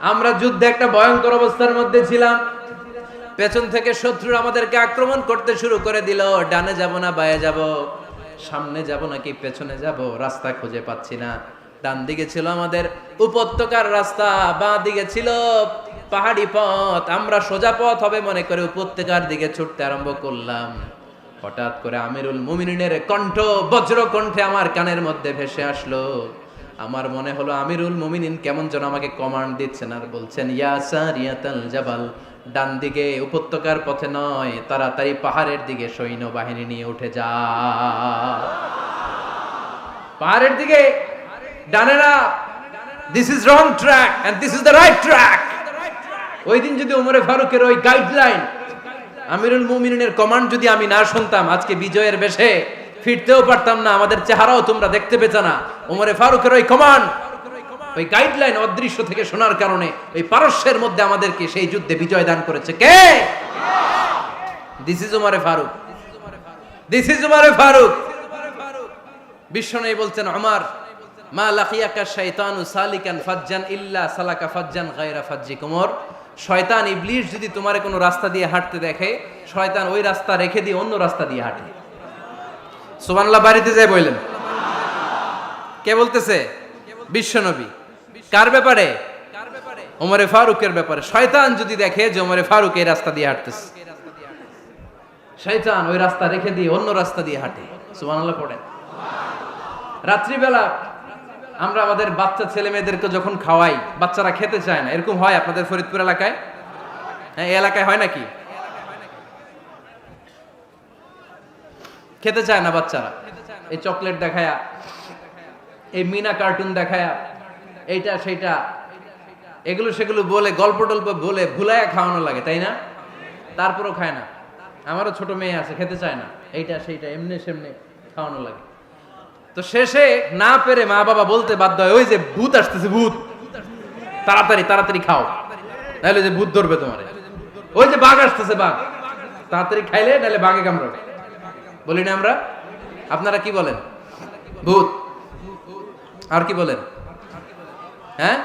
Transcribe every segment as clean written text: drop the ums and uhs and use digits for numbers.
আমরা যুদ্ধে একটা ভয়ঙ্কর অবস্থার মধ্যে ছিলাম। পেছন থেকে শত্রু আমাদেরকে আক্রমণ করতে শুরু করে দিল। ডানে যাব না বায়ে যাব, সামনে যাব নাকি পেছনে যাব, রাস্তা খুঁজে পাচ্ছি না। ডান দিকে ছিল আমাদের উপত্যকার রাস্তা, বাঁ দিকে ছিল পাহাড়ি পথ। আমরা সোজা পথ হবে মনে করে উপত্যকার দিকে ছুটতে আরম্ভ করলাম। হঠাৎ করে আমিরুল মুমিনিনের কণ্ঠ বজ্র কণ্ঠে আমার কানের মধ্যে ভেসে আসলো। আমার মনে হলো আমিরুল মুমিনিন কেমন যেন আমাকে কমান্ড দিচ্ছেন আর বলছেন, ইয়া সারিয়াতাল জাবাল, ডান দিকে উপত্যকার পথে নয়, তাড়াতাড়ি পাহাড়ের দিকে সৈন্যবাহিনী নিয়ে উঠে যা। পাহাড়ের দিকে, ডানে না। This is wrong track and this is the right track. ওই দিন যদি ওমরে ফারুকের ওই গাইডলাইন, আমিরুল মুমিনিনের কমান্ড যদি আমি না শুনতাম, আজকে বিজয়ের বেশে ফিরতেও পারতাম না, আমাদের চেহারাও তোমরা দেখতে পেতে না। ওমরে ফারুকের ওই কমান্ড, ওই গাইডলাইন অদৃশ্য থেকে শোনার কারণে ওই পারস্যের মধ্যে আমাদেরকে সেই যুদ্ধে বিজয় দান করেছে কে? দিস ইজ ওমরে ফারুক, দিস ইজ ওমরে ফারুক। বিশ্বনবী বলছেন, ওমর, মা লাকিয়াকা শাইতানু সালিকান ফাজ্জান ইল্লা সালাকা ফাজ্জান গায়রা ফাজ্জিক। ওমর, শয়তান ইবলিস যদি তোমার কোনো রাস্তা দিয়ে হাঁটতে দেখে, শয়তান ওই রাস্তা রেখে দিয়ে অন্য রাস্তা দিয়ে হাঁটে। সুবহানাল্লাহ বাড়িতে যায় বললেন। কে বলতেছে? বিশ্বনবী। কার ব্যাপারে? ওমরে ফারুকের ব্যাপারে। শয়তান যদি দেখে যে ওমরে ফারুক এই রাস্তা দিয়ে হাঁটতেছে, শয়তান ওই রাস্তা রেখে দিয়ে অন্য রাস্তা দিয়ে হাঁটে। সুবহানাল্লাহ পড়েন। রাত্রিবেলা আমরা আমাদের বাচ্চা ছেলে মেয়েদেরকে যখন খাওয়াই, বাচ্চারা খেতে চায় না, এরকম হয় আপনাদের ফরিদপুর এলাকায়? হ্যাঁ, এই এলাকায় হয় নাকি? খেতে চায় না বাচ্চারা, এই চকলেট দেখায়া, এই মিনা কার্টুন দেখায়া, এইটা সেইটা, এগুলো সেগুলো বলে, গল্প টল্প বলে ভুলায়া খাওয়ানো লাগে, তাই না? তারপরও খায় না। আমারও ছোট মেয়ে আছে, খেতে চায় না, এইটা সেইটা এমনি সেমনি খাওয়ানো লাগে। তো শেষে না পেরে মা বাবা বলতে বাধ্য হয়, ওই যে ভূত আসতেছে, ভূত, তাড়াতাড়ি তাড়াতাড়ি খাও, নাহলে যে ভূত ধরবে তোমারে। ওই যে বাঘ আসতেছে, বাঘ, তাড়াতাড়ি খাইলে নাহলে বাঘে কামড়াবে। বলি না আমরা? আপনারা কি বলেন? ভূত। আর কি বলেন? হ্যাঁ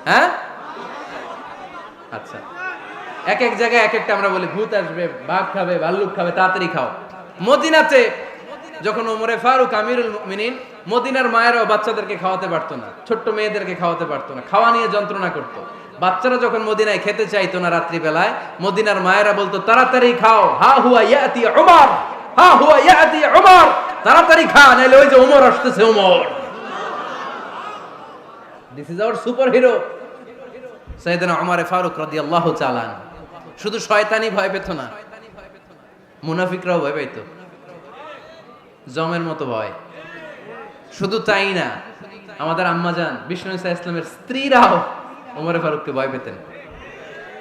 হ্যাঁ, আচ্ছা, এক এক জায়গায় এক একটা আমরা বলি, ভূত আসবে, বাঘ খাবে, ভাল্লুক খাবে, তাড়াতাড়ি খাও। মদিনাতে যখন ওমরে ফারুক আমিরুল মুমিনিন, মদিনার মায়েরাও বাচ্চাদেরকে খাওয়াতে পারতো না, ছোট্ট মেয়েদেরকে খাওয়াতে পারতো না, খাওয়া নিয়ে যন্ত্রণা করতো। বাচ্চারা যখন মদিনায় খেতে চাইতো না রাত্রি বেলায়, মদিনার মায়েরা বলতো, তাড়াতাড়ি খাও, হা হুয়া ইয়াতি উমর, হা হুয়া ইয়াতি উমর, তাড়াতাড়ি খা, নাহলে ওই যে ওমর আসতেছে, Omar. This is our super hero সাইয়েদনা ওমর ফারুক রাদিয়াল্লাহু তাআলা। শুধু শয়তানি ভয় পেত না, মুনাফিকরাও ভয় পাইতো, জমের মতো ভয়। শুধু তাই না, আমাদের আম্মাজান বিষ্ণু ইসা ইসলামের স্ত্রীরাও ওমরে ফারুককে ভয় পেতেন।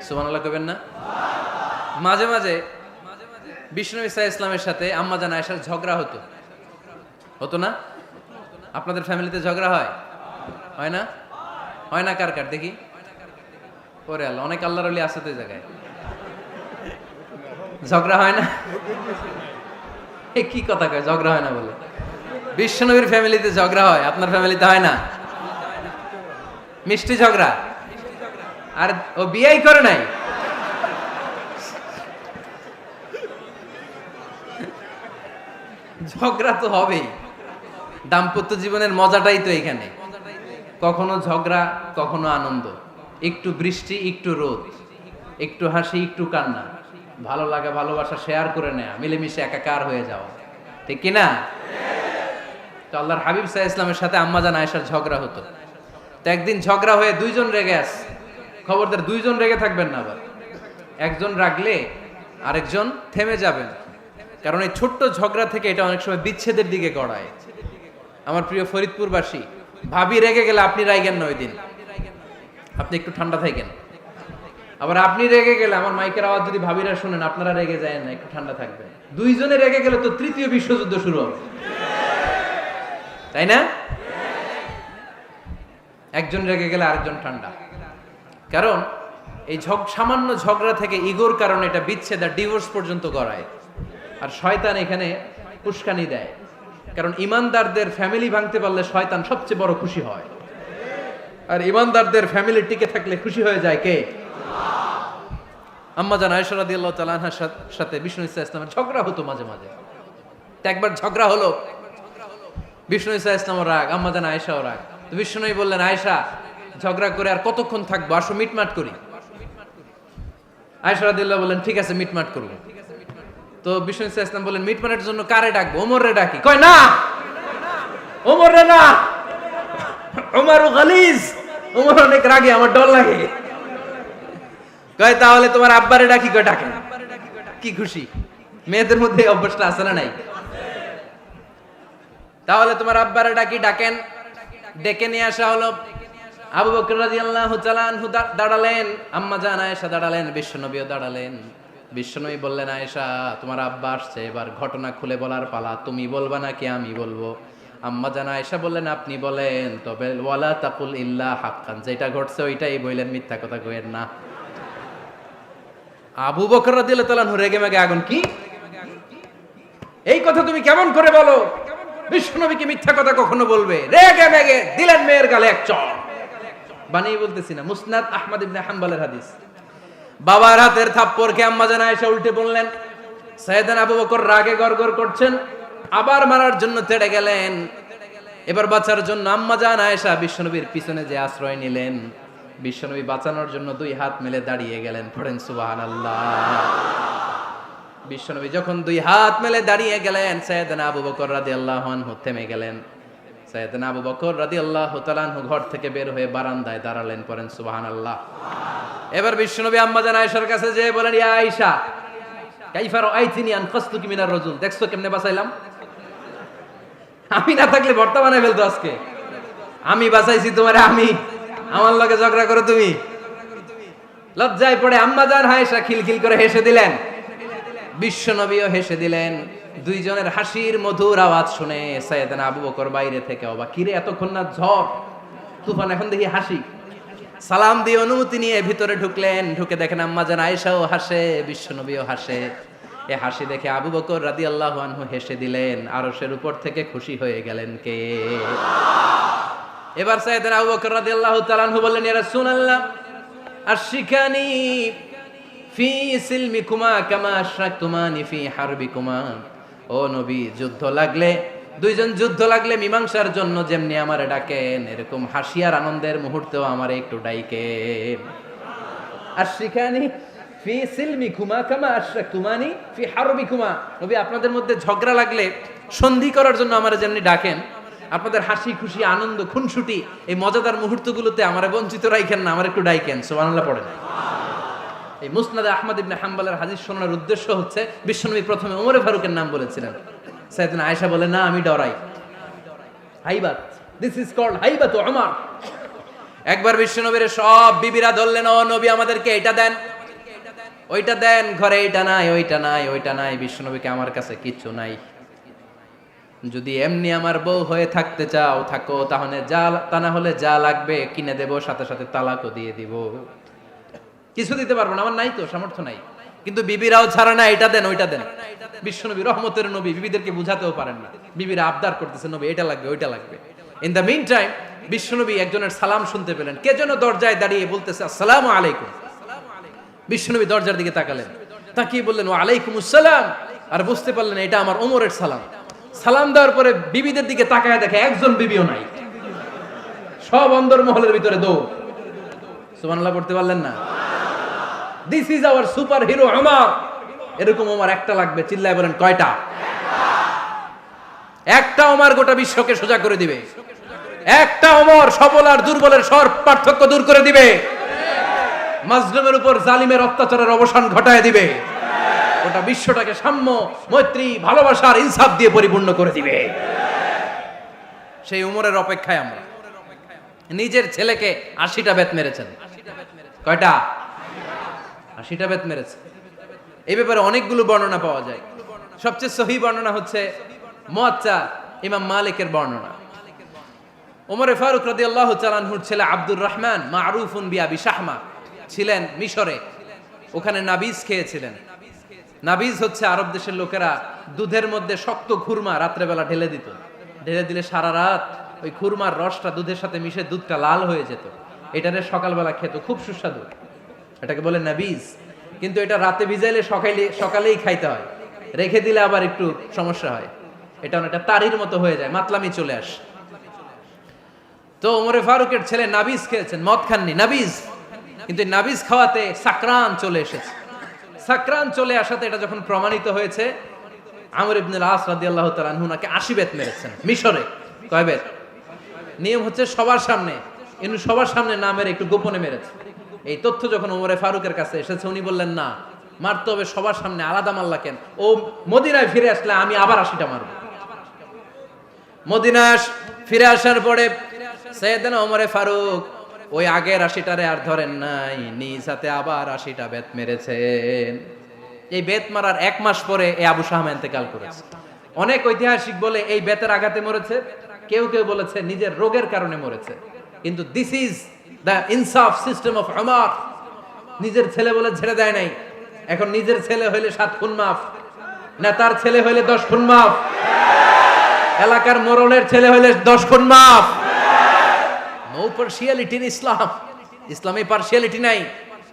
সুবহানাল্লাহ কইবেন না? মাঝে মাঝে বিষ্ণু ইসা ইসলামের সাথে আম্মাজান আয়েশার ঝগড়া হতো, হতো না? আপনাদের ফ্যামিলিতে ঝগড়া হয়? হয় না? হয় না? কার কার দেখি? ওরে আল্লাহ, অনেক আল্লাহর ওলি আছে তো এই জায়গায়। ঝগড়া হয় না? কি কথা কয়, ঝগড়া হয় না বলে? বিশ্বনবীর ফ্যামিলিতে ঝগড়া হয়, আপনার ফ্যামিলিতে হয় না? মিষ্টি ঝগড়া। আর ও বিয়েই করে নাই। ঝগড়া তো হবেই, দাম্পত্য জীবনের মজাটাই তো এখানে। কখনো ঝগড়া, কখনো আনন্দ, একটু বৃষ্টি, একটু রোদ, একটু হাসি, একটু কান্না, ভালো লাগা, ভালোবাসা শেয়ার করে নেয়া, মিলেমিশে একাকার হয়ে যাওয়া, ঠিক কিনা? তো আল্লাহর হাবিব সাল্লাল্লাহু আলাইহি ওয়াসাল্লামের সাথে আম্মাজান আয়েশার ঝগড়া হতো। তো একদিন ঝগড়া হয়ে দুইজন রেগে আছে। খবরদার, দুইজন রেগে থাকবেন না আবার। একজন রাগলে আরেকজন থেমে যাবেন, কারণ এই ছোট্ট ঝগড়া থেকে এটা অনেক সময় বিচ্ছেদের দিকে গড়ায়। আমার প্রিয় ফরিদপুরবাসী, ভাবি রেগে গেলে আপনি রাইগেন না, ওই দিন আপনি একটু ঠান্ডা থাকেন। আবার আপনি রেগে গেলে, আমার মাইকের আওয়াজ যদি ভাবিরা শুনেন, আপনারা রেগে যায় না, একটু ঠান্ডা থাকবেন। দুইজনে রেগে গেলে তো তৃতীয় বিশ্বযুদ্ধ শুরু হবে, তাই না? একজন রেগে গেলে আরেকজন ঠান্ডা। কারণ এই সামান্য ঝগড়া থেকে ইগোর কারণে এটা বিচ্ছেদ আর ডিভোর্স পর্যন্ত গড়ায়। আর শয়তান এখানে উস্কানি দেয়, কারণ ইমানদারদের ফ্যামিলি ভাঙতে পারলে শয়তান সবচেয়ে বড় খুশি হয়। আর ইমানদারদের ফ্যামিলি টিকে থাকলে খুশি হয়ে যায় কে? আম্মা জান আয়েশা রাদিয়াল্লাহু তাআলা আনহার সাথে বিষ্ণু ইসা ইসলামের ঝগড়া হতো মাঝে মাঝে। তো একবার ঝগড়া হলো, বিষ্ণু ইসা ইসলামের রাগ, আম্মা জান আয়েশাও রাগ। তো বিষ্ণু বললেন, আয়েশা ঝগড়া করে আর কতক্ষণ থাকবো, আসো মিটমাট করি। আয়েশা রাদিয়াল্লাহু বললেন, ঠিক আছে মিটমাট করব। তো বিষ্ণু ইসা ইসলাম বললেন, মিটমাটের জন্য কারে ডাকবো? ওমর রে ডাকি। কয় না, ওমর রে না, ওমর গালিজ, ওমর অনেক রাগে, আমার ডর লাগে। কয় তাহলে তোমার আব্বারে ডাকি। কয় ডাকেন। কি খুশি, মেয়েদের মধ্যে এই অভ্যাসটা আছে না নাই? তাহলে তোমার আব্বারে ডাকি, ডাকেন। ডেকে নিয়ে আসা হলো। আবু বকর রাদিয়াল্লাহু তাআলা আনহু দাঁড়ালেন, আম্মা জান আয়েশা দাঁড়ালেন, বিশ্বনবীও দাঁড়ালেন। বিশ্বনবী বললেন, আয়েশা তোমার আব্বা আসছে, এবার ঘটনা খুলে বলার পালা, তুমি বলবা নাকি আমি বলবো? আম্মা জান আয়েশা বললেন, আপনি বলেন, তবে ওয়ালা তাকুল ইল্লা হাক্কান, যেটা ঘটছে ওইটাই বললেন, মিথ্যা কথা কইেন না। আবু বকর রাদিয়াল্লাহু তাআলা আনহু রেগে মেগে আগুন, কি এই কথা তুমি কেমন করে বলো? বিশ্বনবী কি মিথ্যা কথা কখনো বলবে? রেগে মেগে দিলেন মেয়ের গালে এক চড়। বানিয়ে বলতেছি না, মুসনাদ আহমদ ইবনে হাম্বলের হাদিস। বাবার হাতের থাপ্পড়কে আম্মা জান আয়েশা উল্টে বললেন। সাইয়েদনা আবু বকর রাগে গড়গড় করছেন, আবার মারার জন্য তেড়ে গেলেন। এবার বাঁচার জন্য আম্মা জান আয়েশা বিশ্বনবীর পিছনে যে আশ্রয় নিলেন, বিশ্বনবী বাঁচানোর জন্য দুই হাত মেলে দাঁড়িয়ে গেলেন। পড়েন সুবহানাল্লাহ। বিশ্বনবী যখন দুই হাত মেলে দাঁড়িয়ে গেলেন, সাইয়েদনা আবু বকর রাদিয়াল্লাহু আনহু থেমে গেলেন। সাইয়েদনা আবু বকর রাদিয়াল্লাহু তাআলা আনহু ঘর থেকে বের হয়ে বারান্দায় দাঁড়ালেন। পড়েন সুবহানাল্লাহ। এবার বিশ্বনবী আম্মা জান আয়েশার কাছে যেয়ে বলেন, ইয়া আয়েশা কাইফা রাআইতিনি আনকাসতুকি মিনার রাজুল, দেখছো কেমনে বাঁচাইলাম? আমি না থাকলে ভর্তা বানাই ফেলতো আজকে। আমি বাঁচাইছি তোমারে, আমি, আমার লগে ঝগড়া করো তুমি। লজ্জায় পড়ে আম্মা জান আয়েশা খিলখিল করে হেসে দিলেন, বিশ্বনবীও হেসে দিলেন। দুইজনের হাসির মধুর আওয়াজ শুনে সাইয়েদনা আবু বকর বাইরে থেকে অবাক, কিরে এতক্ষণ না ঝড় তুফান, এখন দেখি হাসি। সালাম দিয়ে অনুমতি নিয়ে ভিতরে ঢুকলেন। ঢুকে দেখেন আম্মা জান আয়েশাও হাসে, বিশ্বনবীও হাসে। এ হাসি দেখে আবু বকর রাদিয়াল্লাহু আনহু হেসে দিলেন। আরশের উপর থেকে খুশি হয়ে গেলেন কে? এবার সাইয়েদনা আবু বকর রাদিয়াল্লাহু তাআলা আনহু বললেন, ইয়া রাসূলুল্লাহ আশরিকানি ফি সিলমিকুমা কামা আশরাকতুমানি ফি হারবিকুমা। ও নবী, যুদ্ধ লাগলে, দুইজন যুদ্ধ লাগলে মীমাংসার জন্য যেমনি আমারে ডাকেন, এরকম হাসি আর আনন্দের মুহূর্তেও আমারে একটু ডাইকেন। আশরিকানি ফি সিলমিকুমা কামা আশরাকতুমানি ফি হারবিকুমা। নবী, আপনাদের মধ্যে ঝগড়া লাগলে সন্ধি করার জন্য আমারে যেমনি ডাকেন, আপনাদের হাসি খুশি আনন্দ খুনসুটি এই মজাদার মুহূর্তগুলোতে আমারে বঞ্চিত রাখেন না, আমার একটু ডাইকেন। সুবহানাল্লাহ পড়েন। এই মুসনাদে আহমদ ইবনে হাম্বলের হাদিস শোনার উদ্দেশ্য হচ্ছে, বিশ্বনবী প্রথমে ওমর ফারুকের নাম বলেছিলেন। সাইয়েদনা আয়েশা বলে, না আমি ডরাই। হাইবাত, দিস ইজ কল্ড হাইবাত ওমর। একবার বিশ্বনবীর সব বিবিরা ধরলেন, ও নবী আমাদেরকে এটা দেন, ওইটা দেন, ঘরে এটা নাই, ওইটা নাই, ওইটা নাই। বিশ্বনবীকে, আমার কাছে কিচ্ছু নাই, যদি এমনি আমার বউ হয়ে থাকতে চাও থাকো, তাহলে যা, তা না হলে যা লাগবে কিনে দেব, সাথে সাথে তালাকও দিয়ে দিব। কিছু দিতে পারবো না, আমার নাই তো, সামর্থ্য নাই। কিন্তু বিবিরাও ছাড়া না, এটা দেন ওইটা দেন। বিশ্বনবী রহমতের নবী, বিবিদেরকে বুঝাতেও পারেন না। বিবিরা আবদার করতেছে, নবী এটা লাগবে, ওইটা লাগবে। ইন দ্য মিন টাইম বিশ্বনবী একজনের সালাম শুনতে পেলেন। কে যেন দরজায় দাঁড়িয়ে বলতেছে, আসসালামু আলাইকুম। বিশ্বনবী দরজার দিকে তাকালেন, তাকিয়ে বললেন, ওয়া আলাইকুমুস সালাম। আর বুঝতে পারলেন এটা আমার ওমরের সালাম। সালাম দেওয়ার পরে বিবিদের দিকে তাকায় দেখে একজন বিবিও নাই, সব অন্দরমহলের ভিতরে দৌড়। সুবহানাল্লাহ পড়তে পারলেন না? This is our super hero Omar. এরকম ওমর একটা লাগবে, চিল্লায় বলেন কয়টা? একটা ওমর গোটা বিশ্বকে সোজা করে দিবে। একটা ওমর সবল আর দুর্বলের সব পার্থক্য দূর করে দিবে। মাজলুমের উপর জালিমের অত্যাচারের অবসান ঘটায় দিবে। গোটা বিশ্বটাকে সাম্য, মৈত্রী, ভালোবাসার ইনসাফ দিয়ে পরিপূর্ণ করে দিবে। সেই উমরের অপেক্ষায় আমরা। নিজের ছেলেকে 80টা বেত মেরেছেন। কয়টা? 80টা বেত মেরেছে। এই ব্যাপারে অনেকগুলো বর্ণনা পাওয়া যায়। সবচেয়ে সহিহ বর্ণনা হচ্ছে মুয়াত্তা ইমাম মালিকের বর্ণনা। ওমর ফারুক রাদিয়াল্লাহু তাআলা আনহুর ছেলে আব্দুর রহমান মারুফুন বিআবি শাহমা ছিলেন মিশরে। ওখানে নাবিজ খেয়েছিলেন। নাবিজ হচ্ছে আরব দেশের লোকেরা দুধের মধ্যে শক্ত খুরমা রাত্রেবেলা ঢেলে দিত। ঢেলে দিলে সারা রাত ওই খুরমার রসটা দুধের সাথে মিশে দুধটা লাল হয়ে যেত। এটারে সকালবেলা খেত, খুব সুস্বাদু, এটাকে বলে নাবিজ। কিন্তু এটা রাতে ভিজাইলে সকালেই খাইতে হয়, রেখে দিলে আবার একটু সমস্যা হয়, এটা অনেকটা তারির মতো হয়ে যায়, মাতলামি চলে আসে। তো ওমরে ফারুকের ছেলে নাবিজ খেয়েছেন, মদ খাননি, নাবিজ। কিন্তু নাবিজ খাওয়াতে সাকরান চলে এসেছে। সাকরান চলে আসাতে এটা যখন প্রমাণিত হয়েছে, আমর ইবনুল আস রাদিয়াল্লাহু তাআলা আনহু নাকি 80 বেত মেরেছেন মিশরে। কয় বেত? নিয়ম হচ্ছে সবার সামনে, কিন্তু সবার সামনে না মেরে একটু গোপনে মেরেছে। এই তথ্য যখন ওমরে ফারুকের কাছে এসেছে, উনি বললেন না, মারতে হবে সবার সামনে, আলাদা মারলা কেন? ও মদিনায় ফিরে আসলে আমি আবার 80টা মারব। মদিনায় ফিরে আসার পরে সাইয়েদনা ওমরে ফারুক ওই আগের 80টারে আর ধরেন নাই, নিজ হাতে আবার 80টা বেত মেরেছেন। এই বেত মারার 1 মাস পরে এই আবু শাহমা ইন্তেকাল করেছে। অনেক ঐতিহাসিক বলে এই বেতের আঘাতে মরেছে, কেউ কেউ বলেছে নিজের রোগের কারণে মরেছে। কিন্তু দিস ইজ দ্য ইনসাফ সিস্টেম অফ উমর। নিজের ছেলে বলে ছেড়ে দেয় নাই। এখন নিজের ছেলে হইলে 7 খুন মাফ, নেতার ছেলে হইলে 10 খুন মাফ, এলাকার মোড়লের ছেলে হইলে 10 খুন মাফ। নো পার্সিয়ালিটি ইন ইসলাম। ইসলামে পার্সিয়ালিটি নাই।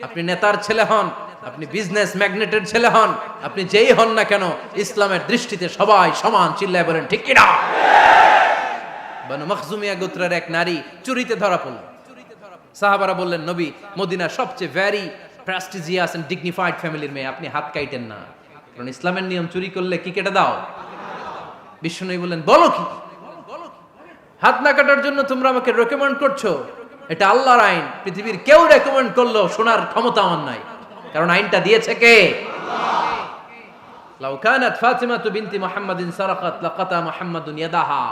আপনি নেতার ছেলে হন, আপনি বিজনেস ম্যাগনেটের ছেলে হন, আপনি যেই হন না কেন, ইসলামের দৃষ্টিতে সবাই সমান। চিল্লায় বলেন ঠিক কিনা? বানু মখজুমিয়া গোত্রের এক নারী চুরিতে ধরা পড়ল। সাহাবারা বললেন, নবী, মদিনার সবচেয়ে ভেরি প্রেস্টিজিয়াস এন্ড ডিগনিফাইড ফ্যামিলির মেয়ে, আপনি হাত কাটেন না, কারণ ইসলামের নিয়ম চুরি করলে কি কেটে দাও? বিশ্বনবী বললেন, বলো কি? হাত না কাটার জন্য তোমরা আমাকে রেকমেন্ড করছো? এটা আল্লাহর আইন, পৃথিবীর কেউ রেকমেন্ড করলো শোনার ক্ষমতা আমার নাই, কারণ আইনটা দিয়েছে কে? আল্লাহ। লাউ কানাত ফাতিমাতু বিনতি মুহাম্মাদিন সারাকাত লাকাতা মুহাম্মাদুন ইয়াদাহা।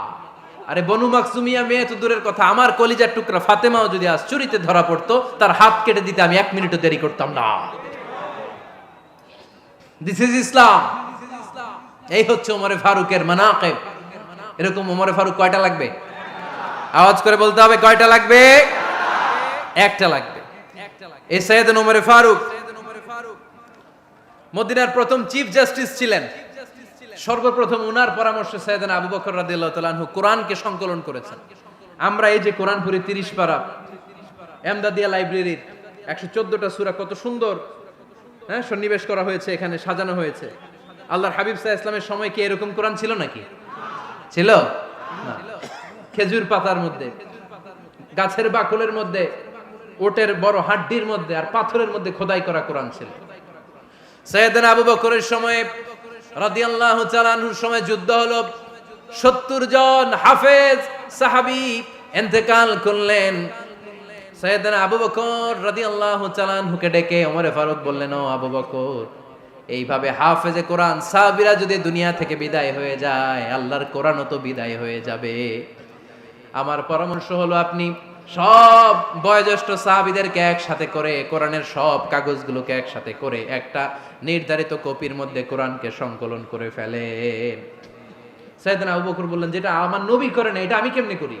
আরে বনু মাকসুমিয়া মেয়ে তো দূরের কথা, আমার কলিজার টুকরা ফাতেমাও যদি আজ চুরিতে ধরা পড়তো, তার হাত কেটে দিতে আমি 1 মিনিটও দেরি করতাম না। দিস ইজ ইসলাম। এই হচ্ছে ওমরে ফারুকের মানাকিব। এরকম ওমরে ফারুক কয়টা লাগবে? আওয়াজ করে বলতে হবে, কয়টা লাগবে? একটা লাগবে। এই সাইয়েদনা ওমরে ফারুক মদিনার প্রথম চিফ জাস্টিস ছিলেন। সর্বপ্রথম উনার পরামর্শে সাইয়েদনা আবু বকর রাদিয়াল্লাহু তাআলা আনহু কোরআনকে সংকলন করেছেন। আমরা এই যে কোরআন পড়ি 30 পারা, এমদাদিয়া লাইব্রেরির 114টা সূরা, কত সুন্দর সন্নিবেশ করা হয়েছে, এখানে সাজানো হয়েছে। আল্লাহর হাবিব সাল্লাল্লাহু আলাইহি ওয়াসাল্লামের সময় কি এরকম কোরআন ছিল নাকি? ছিল না। খেজুর পাতার মধ্যে, গাছের বাকলের মধ্যে, ওটের বড় হাড্ডির মধ্যে আর পাথরের মধ্যে খোদাই করা কোরআন ছিল। সাইয়েদনা আবু বকরের সময় রাদিয়াল্লাহু তাআলা আনহুর সময় যুদ্ধ হলো, 70 জন হাফেজ সাহাবী ইন্তেকাল করলেন। সাইয়েদনা আবু বকর রাদিয়াল্লাহু তাআলা আনহুকে ডেকে ওমরে ফারুক বললেন, ও আবু বকর, এইভাবে হাফেজে কোরআন সাহাবীরা যদি দুনিয়া থেকে বিদায় হয়ে যায়, আল্লাহর কোরআনও তো বিদায় হয়ে যাবে। আমার পরামর্শ হলো আপনি সব বয়োজ্যেষ্ঠ সাহাবীদেরকে একসাথে করে কোরআনের সব কাগজগুলোকে একসাথে করে একটা নির্ধারিত কপির মধ্যে কোরআনকে সংকলন করে ফেলেন। সাইয়েদনা আবু বকর বললেন, যেটা আমার নবী করে না, এটা আমি কেমনে করি?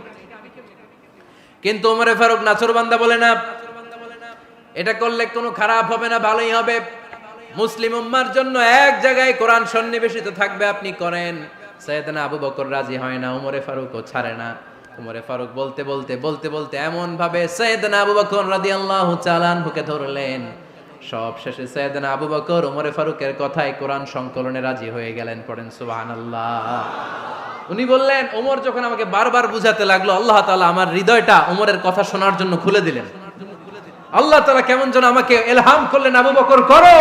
কিন্তু ওমরে ফারুক নাছরবান্দা বলে না, এটা করলে কোনো খারাপ হবে না, ভালোই হবে। মুসলিম উম্মার জন্য এক জায়গায় কোরআন সন্নিবেশিত থাকবে, আপনি করেন। সাইয়েদনা আবু বকর রাজি হয় না, ওমরে ফারুকও ছাড়ে না। ওমরে ফারুক বলতে বলতে বলতে বলতে এমন ভাবে সাইয়েদনা আবু বকর রাদিয়াল্লাহু তাআলা আনহুকে ধরলেন, সব শেষে সাইয়েদনা আবু বকর ওমরে ফারুকের কথায় কোরআন সংকলনে রাজি হয়ে গেলেন। পড়েন সুবহানাল্লাহ। উনি বললেন, ওমর যখন আমাকে বারবার বুঝাতে লাগলো, আল্লাহ তাআলা আমার হৃদয়টা ওমরের কথা শোনার জন্য খুলে দিলেন। আল্লাহ তাআলা কেমন যেন আমাকে ইলহাম করলেন, আবু বকর করো,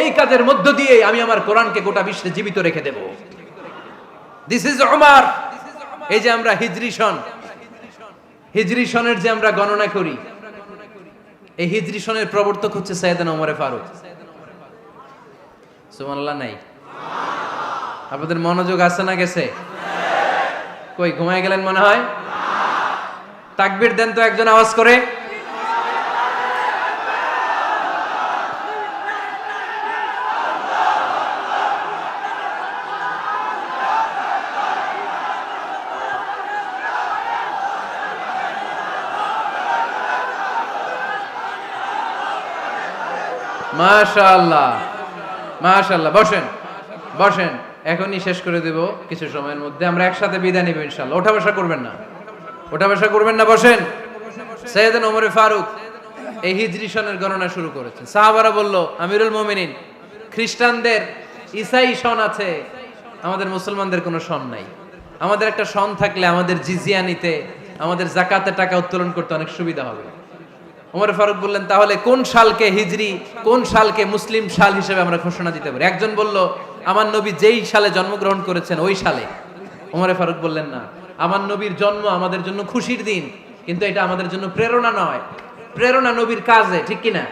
এই কাজের মধ্য দিয়ে আমি আমার কোরআনকে গোটা বিশ্বে জীবিত রেখে দেব। This is Umar. এই যে আমরা হিজরি সনের যে আমরা গণনা করি, এই হিজরি সনের প্রবর্তক হচ্ছে সাইয়েদনা ওমরে ফারুক। সুবহানাল্লাহ নাই? আপনাদের মনোযোগ আছে না গেছে? কই ঘুমায় গেলেন মনে হয়? তাকবীর দেন তো একজন আওয়াজ করে। মাশাআল্লাহ, মাশাআল্লাহ। বসেন বসেন, এখনই শেষ করে দেব কিছু সময়ের মধ্যে। আমরা একসাথে বিদায় নিব ইনশাআল্লাহ। ওঠা বসা করবেন না, ওঠা বসা করবেন না, বসেন। সাইয়েদনা ওমর ফারুক এই হিজরি সনের গণনা শুরু করেছেন। সাহাবারা বলল, আমিরুল মুমিনিন, খ্রিস্টানদের ঈসাই সন আছে, আমাদের মুসলমানদের কোনো সন নাই। আমাদের একটা সন থাকলে আমাদের জিজিয়া নিতে, আমাদের যাকাতের টাকা উত্তোলন করতে অনেক সুবিধা হবে। ওমর ফারুক বললেন, তাহলে কোন সালকে হিজরি, কোন সালকে মুসলিম সাল হিসেবে আমরা ঘোষণা দিতে পারি? একজন বলল, আমার নবী যেই সালে জন্মগ্রহণ করেছেন ওই সালে। ওমর ফারুক বললেন, না, আমার নবীর জন্ম আমাদের জন্য খুশির দিন, কিন্তু এটা আমাদের জন্য প্রেরণা নয়। প্রেরণা নবীর কাজে, ঠিক কিনা?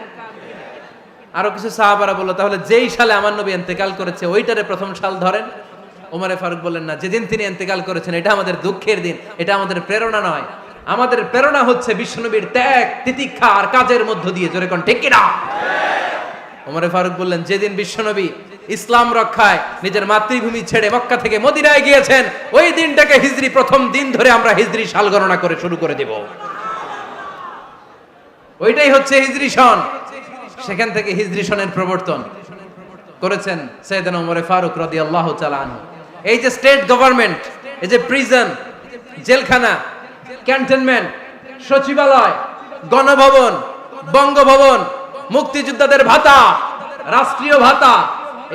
আরো কিছু সাহাবারা বলল, তাহলে যেই সালে আমার নবী ইন্তেকাল করেছে ওইটারে প্রথম সাল ধরেন। ওমর ফারুক বললেন, না, যেদিন তিনি ইন্তেকাল করেছেন এটা আমাদের দুঃখের দিন, এটা আমাদের প্রেরণা নয়। আমাদের প্রেরণা হচ্ছে বিশ্বনবীর ত্যাগ, তিতিক্ষা আর কাজের মধ্য দিয়ে। জোরে কোন ঠিক কিনা? ওমর ফারুক বললেন, যেদিন বিশ্বনবী ইসলাম রক্ষায় নিজের মাতৃভূমি ছেড়ে মক্কা থেকে মদিনায় গিয়েছেন, ওই দিনটাকে হিজরি প্রথম দিন ধরে আমরা হিজরি সাল গণনা করে শুরু করে দেব। ওইটাই হচ্ছে হিজরি সন। সেখান থেকে হিজরি সনের প্রবর্তন করেছেন সাইয়েদনা ওমর ফারুক রাদিয়াল্লাহু তাআলা আনহু। এই যে স্টেট গভর্নমেন্ট, এই যে প্রিজন, জেলখানা, ক্যান্টনমেন্ট, সচিবালয়, গণভবন, বঙ্গভবন, মুক্তিযোদ্ধাদের ভাতা, রাষ্ট্রীয় ভাতা,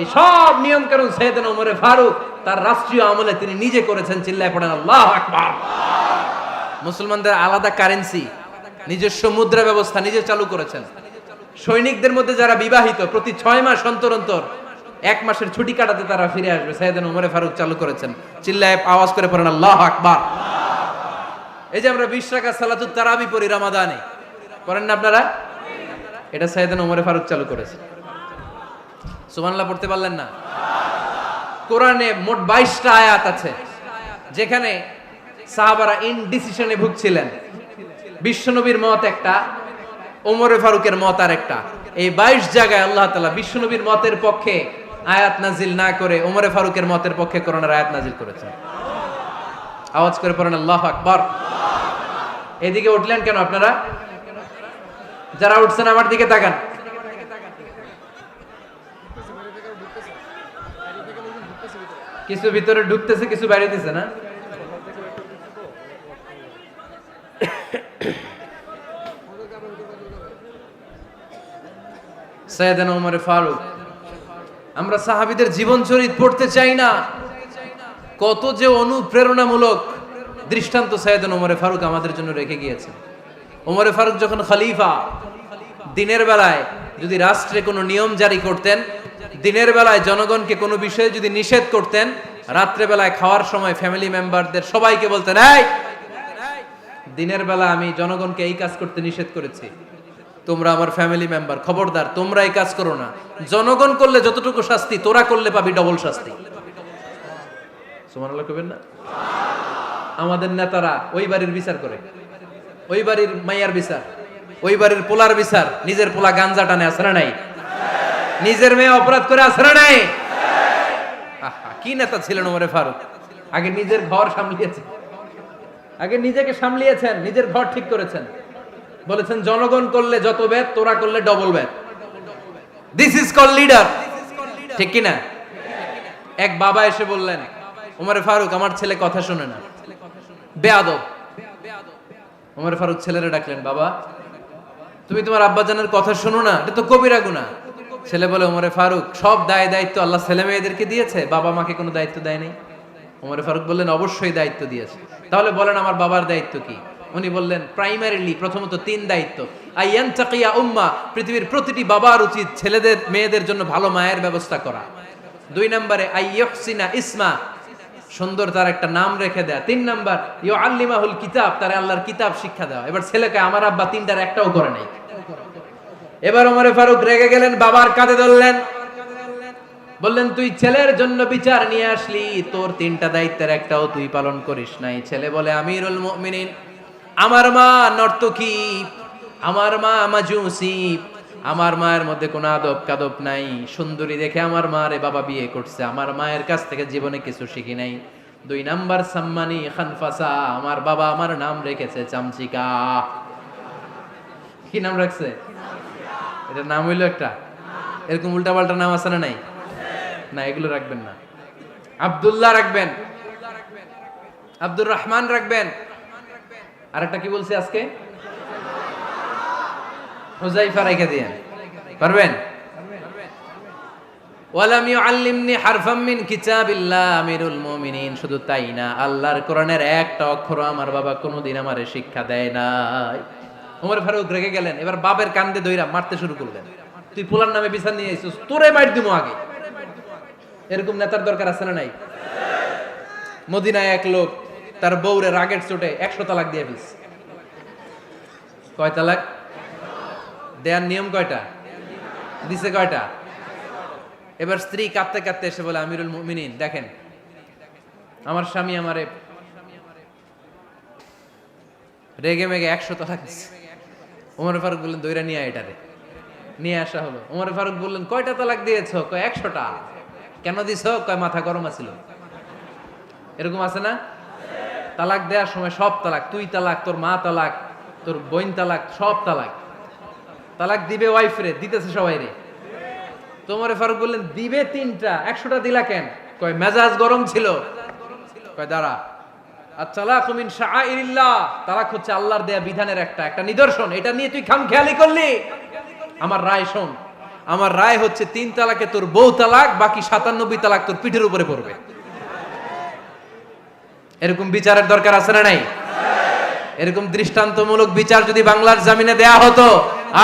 এই সব নিয়ম কানুন সাইয়েদনা ওমর ফারুক তার রাষ্ট্রীয় আমলে তিনি নিজে করেছেন। চিল্লায় পড়েন আল্লাহু আকবার। মুসলমানদের আলাদা কারেন্সি, নিজস্ব মুদ্রা ব্যবস্থা নিজে চালু করেছেন। সৈনিকদের মধ্যে যারা বিবাহিত, প্রতি 6 মাস অন্তর অন্তর 1 মাসের ছুটি কাটাতে তারা ফিরে আসবে, সাইয়েদনা ওমর ফারুক চালু করেছেন। চিল্লায় আওয়াজ করে পড়েন আল্লাহু আকবার। এই যে আমরা 20 রাকাত সালাতুত তারাবি পড়ি রমাদানে, করেন না আপনারা? এটা সাইয়েদনা ওমর ফারুক চালু করেছে। সুবহানাল্লাহ পড়তে পারলেন না? কোরআনে মোট 22টা আয়াত আছে যেখানে সাহাবারা ইনডিসিশনে ভুগছিলেন। বিশ্বনবীর মত একটা, ওমর ফারুকের মত আর একটা। এই 22 জায়গায় আল্লাহ তাআলা বিশ্বনবীর মতের পক্ষে আয়াত নাজিল না করে ওমর ফারুকের মতের পক্ষে কোরআনের আয়াত নাজিল করেছেন। আওয়াজ করে পড়েন আল্লাহু আকবার। এদিকে উঠলেন কেন আপনারা? যারা উঠছেন আমার দিকে তাকান। কিছু ভিতরে ঢুকতেছে, কিছু বাইরে দিতেছে না? সাইয়েদনা ওমর ফারুক, আমরা সাহাবীদের জীবন চরিত পড়তে চাই না, কত যে অনুপ্রেরণামূলক দৃষ্টান্ত সাইয়েদনা ওমর ফারুক আমাদের জন্য রেখে গিয়েছেন। ওমর ফারুক যখন খলিফা, দিনের বেলায় যদি রাষ্ট্রে কোনো নিয়ম জারি করতেন, দিনের বেলায় জনগণকে কোনো বিষয়ে যদি নিষেধ করতেন, রাত্রে বেলায় খাওয়ার সময় ফ্যামিলি মেম্বারদের সবাইকে বলতেন, এই দিনের বেলা আমি জনগণকে এই কাজ করতে নিষেধ করেছি, তোমরা আমার ফ্যামিলি মেম্বার, খবরদার তোমরা এই কাজ করো না। জনগণ করলে যতটুকু শাস্তি, তোরা করলে পাবি ডবল শাস্তি। সুবহানাল্লাহ কইবেন না? আমাদের নেতারা ওই বাড়ির বিচার করে, ওই বাড়ির মাইয়ার বিচার, ওই বাড়ির পোলার বিচার, নিজের পোলা গাঞ্জা টানে, আছে না নাই? নিজের মেয়ে অপরাধ করে, আছে না নাই? কি নেতা ছিলেন ওমর ফারুক! আগে নিজের ঘর সামলিয়েছেন, আগে নিজেকে সামলিয়েছেন, নিজের ঘর ঠিক করেছেন। বলেছেন জনগণ করলে যত ব্যাদ, তোরা করলে ডবল ব্যাদ। দিস ইজ কল লিডার, ঠিক কি না? এক বাবা এসে বললেন, ওমর ফারুক আমার ছেলে কথা শোনে না, বেয়াদব। ওমর ফারুক ছেলেরে ডাকলেন, বাবা তুমি তোমার আব্বাজানের কথা শোনো না, এটা তো কবিরা গুনাহ। ছেলে বলে, ওমর ফারুক সব দায় দায়িত্ব আল্লাহ ছেলে মেয়েদেরকে দিয়েছে, বাবা মাকে কোনো দায়িত্ব দেয় নাই। ওমর ফারুক বললেন, অবশ্যই দায়িত্ব দিয়েছে। তাহলে বলেন আমার বাবার দায়িত্ব কি? উনি বললেন, প্রাইমারিলি প্রথমত 3 দায়িত্ব। আইয়ানতাকিয়া উম্মা, পৃথিবীর প্রতিটি বাবার উচিত ছেলেদের মেয়েদের জন্য ভালো মায়ের ব্যবস্থা করা। 2 নম্বরে আইয়ুহসিনা ইসমা, সুন্দর তার একটা নাম রেখে দেয়া। 3 নাম্বার ইউআল্লিমাহুল কিতাব, তার আল্লাহর কিতাব শিক্ষা দেওয়া। এবার ছেলেকে আমার আব্বা 3টার একটাও করে নাই। এবার ওমর ফারুক রেগে গেলেন, বাবার কাঁধে ধরলেন, বললেন তুই ছেলের জন্য বিচার নিয়ে আসলি, তোর 3টা দায়িত্বের একটাও তুই পালন করিস নাই। ছেলে বলে, আমিরুল মুমিনিন আমার মা নর্তকী, আমার মা মাজুসি, আমার মায়ের মধ্যে কোনো আদব কাদব নাই, সুন্দরী দেখে আমার মারে বাবা বিয়ে করছে, আমার মায়ের কাছ থেকে জীবনে কিছু শিখি নাই। 2 নাম্বার সাম্মানি খানফাসা, আমার বাবা আমার নাম রেখেছে চামচিকা। কি নাম রাখছে? এটা নাম হইলো একটা, এরকম উল্টা পাল্টা নাম আছে না নাই? না, এগুলো রাখবেন না। আব্দুল্লাহ রাখবেন, আব্দুর রহমান রাখবেন। আর একটা কি বলছি আজকে? হুযায়ফা রেখে দিয়েন, পারবেন? ওয়ালাম ইউআল্লিমনি হারফাম মিন কিতাবিল্লাহ, আমিরুল মুমিনিন। শুধু তাই না, আল্লাহর কোরআনের একটা অক্ষর আমার বাবা কোনোদিন আমারে শিক্ষা দেয় নাই। ওমর ফারুক রেগে গেলেন, এবার বাপের কান্দে দইরা মারতে শুরু করলেন। তুই পোলার নামে বিচার নিয়ে আইছিস, তোরে মার দিমু আগে। এরকম নেতার দরকার আছে না নাই? মদিনায় এক লোক তার বউরে রাগের চোটে 100 তালাক দিয়ে ফেলছে। কয় তালাক দেয়ার নিয়ম কয়টা? দিছে কয়টা? এবার স্ত্রী কাঁদতে কাঁদতে এসে বলে, আমিরুল মুমিনিন দেখেন, আমার স্বামী আমারে রেগে মেগে 100 তালাক দিছে। ওমর ফারুক বললেন, দইরা নিয়ে এটারে নিয়ে আসা হলো। ওমর ফারুক বললেন, কয়টা তালাক দিয়েছো? কয় 100টা। কেন দিছো? কয় মাথা গরম আছিল। এরকম আছে না? তালাক দেওয়ার সময় সব তালাক, তুই তালাক, তোর মা তালাক, তোর বোন তালাক, সব তালাক। তালাক দিবে ওয়াইফ রে, দিতেছে সবাই রে। তোমারে ফারুক বললেন, দিবে 3টা, 100টা দিলা কেন? কয় মেজাজ গরম ছিল। কয় দাঁড়া, আত-তালাকু মিন শাআইরিল্লাহ, তালাক হচ্ছে আল্লাহর দেয়া বিধানের একটা নিদর্শন। এটা নিয়ে তুই খামখেয়ালি করলি। আমার রায় শোন, আমার রায় হচ্ছে 3 তালাকে তোর বউ তালাক, বাকি 97 তালাক তোর পিঠের উপরে পড়বে। এরকম বিচারের দরকার আছে না নাই? এরকম দৃষ্টান্তমূলক বিচার যদি বাংলার জমিনে দেয়া হতো,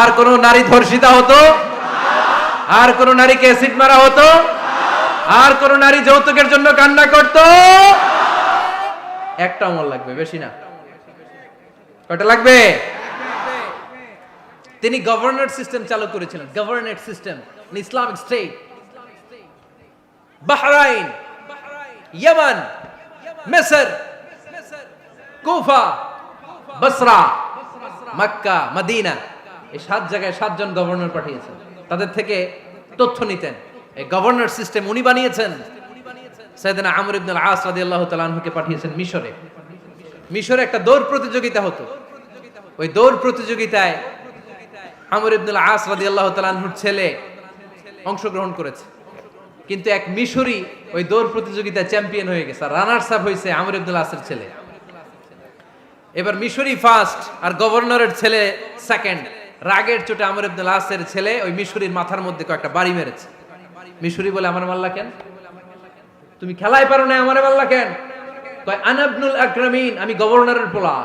আর কোন নারী ধর্ষিতা হতো? আর কোন নারীকে অ্যাসিড মারা হতো? আর কোন নারী যৌতুকের জন্য কান্না করতো? একটা আমল লাগবে, বেশি না। কয়টা লাগবে? তিনি গভর্নর সিস্টেম চালু করেছিলেন, governor system, Islamic state. Bahrain, Yemen, মিসর, কুফা, বসরা, মক্কা, মদিনা, এই 7 জায়গায় 7 জন গভর্নর পাঠিয়েছেন। তাদের থেকে তথ্য নিতেন। এই গভর্নর সিস্টেম উনি বানিয়েছেন। সাইয়েদনা আমর ইবনে আল-আস রাদিয়াল্লাহু তাআলা আনহুকে পাঠিয়েছেন মিশরে। মিশরে একটা দৌড় প্রতিযোগিতা হতো। ওই দৌড় প্রতিযোগিতায় আমর ইবনে আল-আস রাদিয়াল্লাহু তাআলা আনহুর ছেলে অংশগ্রহণ করেছে, কিন্তু এক মিশরি ওই দৌড় প্রতিযোগিতায় চ্যাম্পিয়ন হয়ে গেছে। রানার্স আপ হয়েছে আমর ইবনে আল-আসের ছেলে। এবার মিশরি ফার্স্ট আর গভর্নরের ছেলে সেকেন্ড। রাগের চোটে আমর ইবনে আল-আসের ছেলে ওই মিশরির মাথার মধ্যে কয়েকটা বাড়ি মেরেছে। মিশরি বলে, আমার মারলা কেন? তুমি খেলায় পারো না, আমারে মারলা কেন? কয় আনা ইবনুল আকরামিন, আমি গভর্নরের পোলা,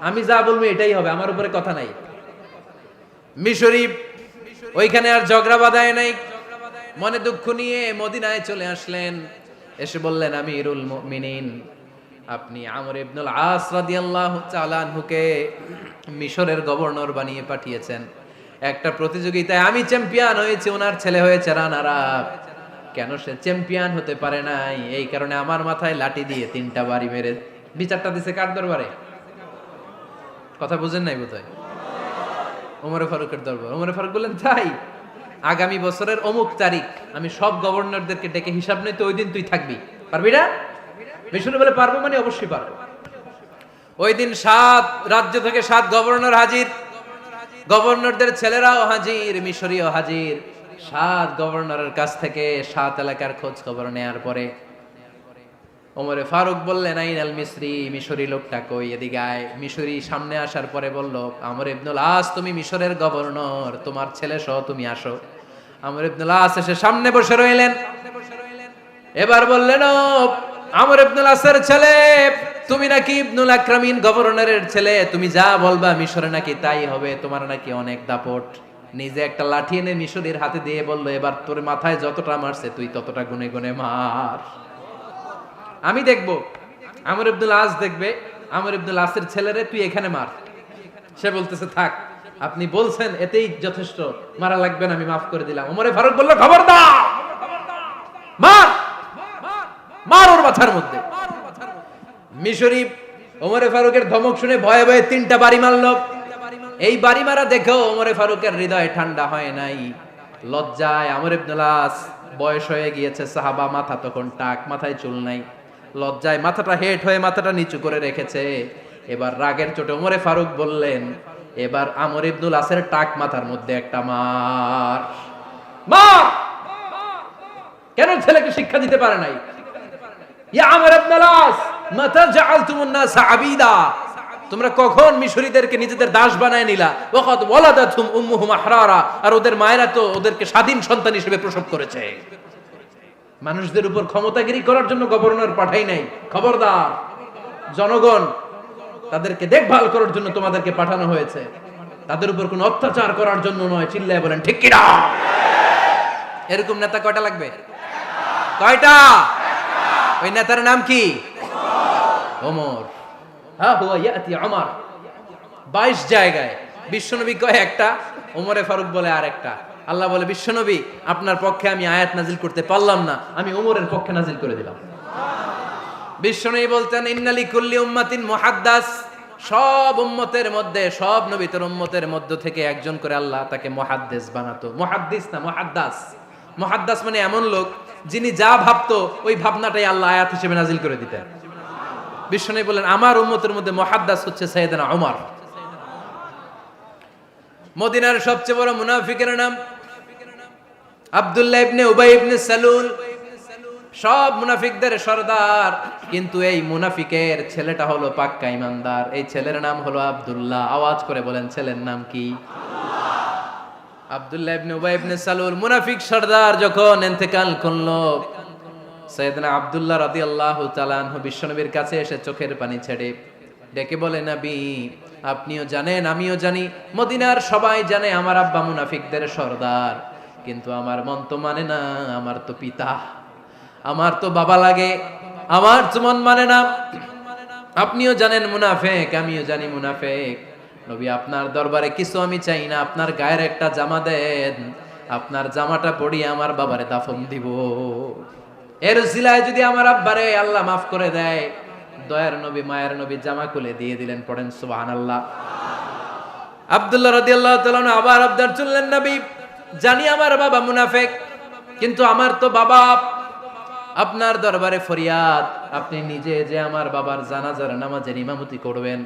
আমি যা বলবো এটাই হবে, আমার উপরে কথা নাই। মিশরি ওইখানে আর ঝগড়া বাঁধায় নাই, মনে দুঃখ নিয়ে মদিনায় চলে আসলেন। এসে বললেন, আমিরুল মুমিনিন, আপনি আমর ইবনুল আস রাদিয়াল্লাহু তাআলা আনহুকে মিশরের গভর্নর বানিয়ে পাঠিয়েছেন। একটা প্রতিযোগিতায় আমি চ্যাম্পিয়ন হয়েছি, ওনার ছেলে হয়েছে রানার আপ। কেন সে চ্যাম্পিয়ন হতে পারে নাই? এই কারণে আমার মাথায় লাঠি দিয়ে 3টা বাড়ি মেরে। বিচারটা দিছে কার দরবারে? কথা বুঝেন নাই বোধহয়? ওমর ফারুকের দরবার। ওমর ফারুক বললেন, তাই আগামী বছরের অমুক তারিখ আমি সব গভর্নরদেরকে ডেকে হিসাব নেই, তো ওই দিন তুই থাকবি, পারবি না? মিশরে বলে, পারবো মানে অবশ্যই পারবো। ওই দিন 7 রাজ্য থেকে 7 গভর্নর হাজির, গভর্নরদের ছেলেরাও হাজির, মিশরীয় হাজির। 7 গভর্নরের কাছ থেকে 7 এলাকার খোঁজ খবর নেয়ার পরে ওমরে ফারুক বললেন, আইনাল মিসরি, মিশরি লোকটা কই, এদিকে আয়। মিশরি সামনে আসার পরে বলল, আমর ইবনুল আস, তুমি মিশরের গভর্নর, তোমার ছেলে সহ তুমি আসো। আমর ইবনুল আস এসে সামনে বসে রইলেন। এবার বললেন, ও আমর ইবনুল আসের ছেলে, তুমি নাকি ইবনুল আকরামিন গভর্নরের ছেলে, তুমি যা বলবা মিশরে নাকি তাই হবে, তোমার নাকি অনেক দাপট। নিজে একটা লাঠি এনে মিশরীর হাতে দিয়ে বলল, এবার তোর মাথায় যতটা মারছে তুই ততটা গুনে গুনে মার, আমি দেখবো। আমর ইবনুল আস দেখবে, আমর ইবনুল আসের ছেলেরে তুই এখানে মার। সে বলতেছে, থাক, আপনি বলছেন এতেই যথেষ্ট, মারা লাগবে না, আমি মাফ করে দিলাম। ওমরে ফারুক বলল, খবরদার, মার, মার ওর মাথার মধ্যে। মিশরি ওমরে ফারুকের ধমক শুনে ভয়ে ভয়ে 3টা বাড়ি মারল। এই বাড়ি মারা দেখেও ওমরে ফারুকের হৃদয় ঠান্ডা হয় নাই। লজ্জায় আমর ইবনুল আস, বয়স হয়ে গিয়েছে, সাহাবা, মাথা তখন টাক, মাথায় চুল নাই, লজ্জায় মাথাটা হেট হয়ে মাথাটা নিচু করে রেখেছে। এবার রাগের চোটে ওমরে ফারুক বললেন, এবার আমর ইবনুল আসের টাক মাথার মধ্যে একটা মার, মার। কেন ছেলেকে শিক্ষা দিতে পারে নাই? ইয়া আমর ইবনুল আস, মাতা জাআলতুমুন নাস আবিদা, তোমরা কখন মিশরীদেরকে নিজেদের দাস বানায় নিলা? ওয়াকাদ ওয়ালাদাতুম উম্মুহুম আহরারা, আর ওদের মায়েরা তো ওদেরকে স্বাধীন সন্তান হিসেবে প্রসব করেছে। মানুষদের উপর ক্ষমতাগিরি করার জন্য গভর্নর পাঠাই নাই। খবরদার, জনগণ তাদেরকে দেখভাল করার জন্য তোমাদেরকে পাঠানো হয়েছে, তাদের উপর কোনো অত্যাচার করার জন্য নয়। চিল্লায় বলেন ঠিক কিনা? এরকম নেতা কয়টা লাগবে? কয়টা? ওই নেতার নাম কি? ওমর। হ্যাঁ, হুয়া ইয়াতি ওমর। 22 জায়গায় বিশ্বনবী কয় একটা, ওমরে ফারুক বলে আর একটা। আল্লাহ বলে, বিশ্বনবী আপনার পক্ষে আমি আয়াত নাজিল করতে পারলাম না, আমি ওমরের পক্ষে নাজিল করে দিলাম। বিশ্বনবী বলতেন, ইন্নালি কুল্লি উম্মাতিন মুহাদ্দাস, সব উম্মতের মধ্যে, সব নবীর উম্মতের মধ্য থেকে একজন করে আল্লাহ তাকে মুহাদ্দিস বানাতো। মুহাদ্দিস না, মুহাদ্দাস। মুহাদ্দাস মানে এমন লোক যিনি যা ভাবতো ওই ভাবনাটাই আল্লাহ আয়াত হিসেবে নাজিল করে দিতেন। বিশ্বনবী বলেন, আমার উম্মতের মধ্যে মুহাদ্দাস হচ্ছে সাইয়েদনা ওমর। মদিনার সবচেয়ে বড় মুনাফিকের নাম আব্দুল্লাহ ইবনে উবাই ইবনে সালুল। সব মুনাফিকদের সরদার, কিন্তু এই মুনাফিকের ছেলেটা হলো পাক্কা ইমানদার। এই ছেলের নাম হলো আব্দুল্লাহ। আওয়াজ করে বলেন, ছেলের নাম কি? আব্দুল্লাহ ইবনে উবাই ইবনে সালুল। মুনাফিক সরদার যখন ইন্তেকাল করলো, সাইয়েদনা আব্দুল্লাহ রাদিয়াল্লাহু তাআলা আনহু বিশ্বনবীর কাছে এসে চোখের পানি ছেড়ে ডেকে বলে, নবী আপনিও জানেন, আমিও জানি, মদিনার সবাই জানে আমার আব্বা মুনাফিকদের সরদার, কিন্তু আমার মন তো মানে না, আমার তো পিতা, আমার তো বাবা লাগে, আমার তো মন মানে না। আপনিও জানেন মুনাফিক, আমিও জানি মুনাফিক। নবী আপনার দরবারে কিছু আমি চাই না, আপনার গায়ের একটা জামা দেন, আপনার জামাটা পরিয়ে আমার বাবারে দাফন দিব। এর উসিলায় যদি আমার আব্বারে আল্লাহ মাফ করে দেয়, দয়ার নবী মায়ের নবী জামা খুলে দিয়ে দিলেন। পড়েন সুবহানাল্লাহ। আব্দুল্লাহ রাদিয়াল্লাহু তাআলা আবার আবদার চললেন, নবী জানি আমার বাবা মুনাফিক, কিন্তু আমার তো বাবা, আপনার দরবারে ফরিয়াদ, আপনি নিজে যে আমার বাবার জানাজার নামাজের ইমামতি করবেন।